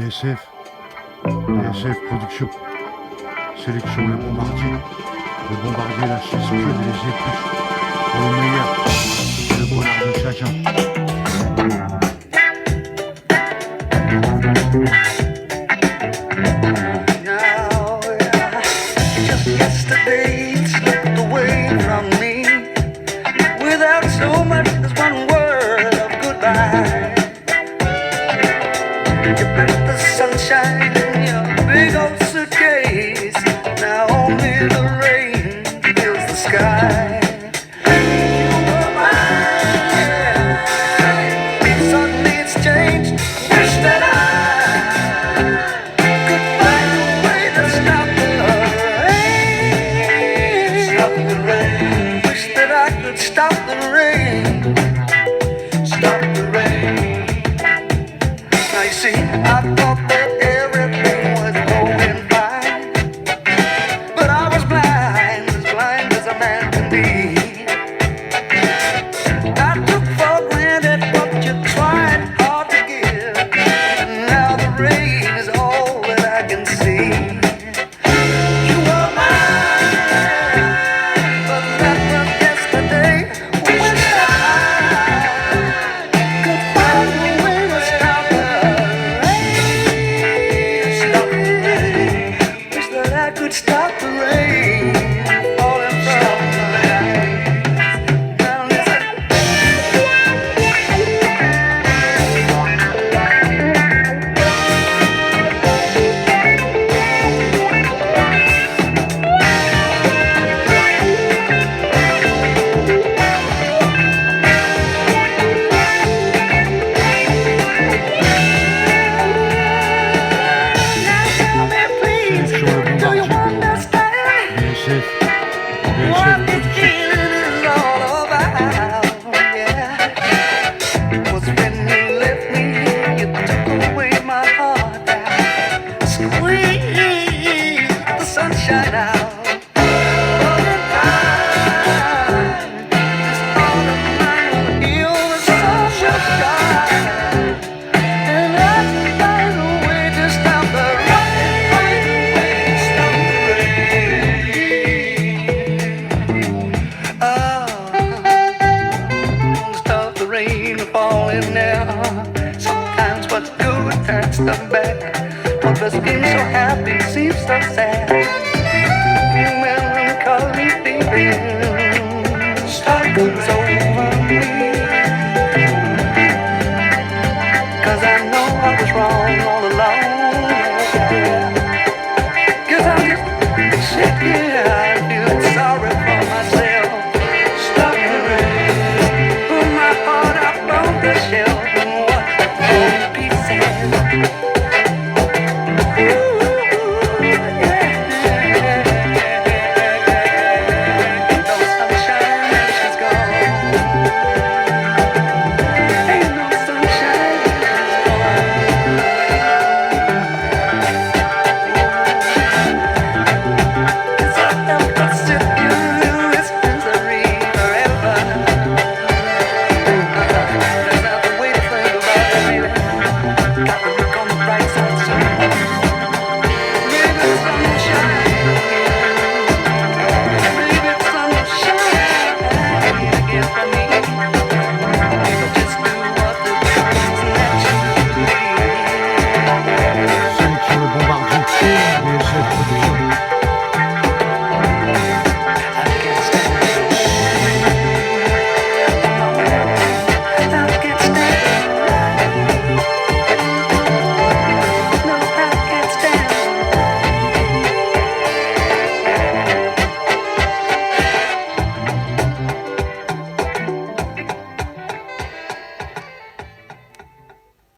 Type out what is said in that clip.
BSF, BSF Production, sélection le bombardier. Le bombardier lâche ses scuds et les épluche pour le meilleur, le bonheur de chacun. Now, just yesterday it slipped away from me without so much as one word of goodbye. You left the sunshine in your big old suitcase. Now only the rain fills the sky. You were mine. Suddenly it's changed. Wish that I could find a way to stop the rain. Stop the rain. Wish that I could stop the rain. Stop the rain. Now you see, I thought that everything was going fine, but I was blind as a man can be. I took for granted what you tried hard to give, and now the rain is all that I can see. You were mine, but that was yesterday. Wish that I could find a way to stop the rain. Stop the rain. Wish that I could stop the rain falling from the skies. Now listen. Now tell me please, Sélection le do you bombardier. understand BSF, what BSF this Production. feeling is all about? Yeah, was when you left me, you took away my heart now. Squeeze the sunshine out. All the time, this heart of mine will heal the sunshine. And let's find a way to stop the rain. Stop the rain. Oh, stop the rain falling now. Sometimes what's good turns to bad. What was being so happy seems so sad. Melancholy feeling starts over me. 'Cause I know I was wrong all along.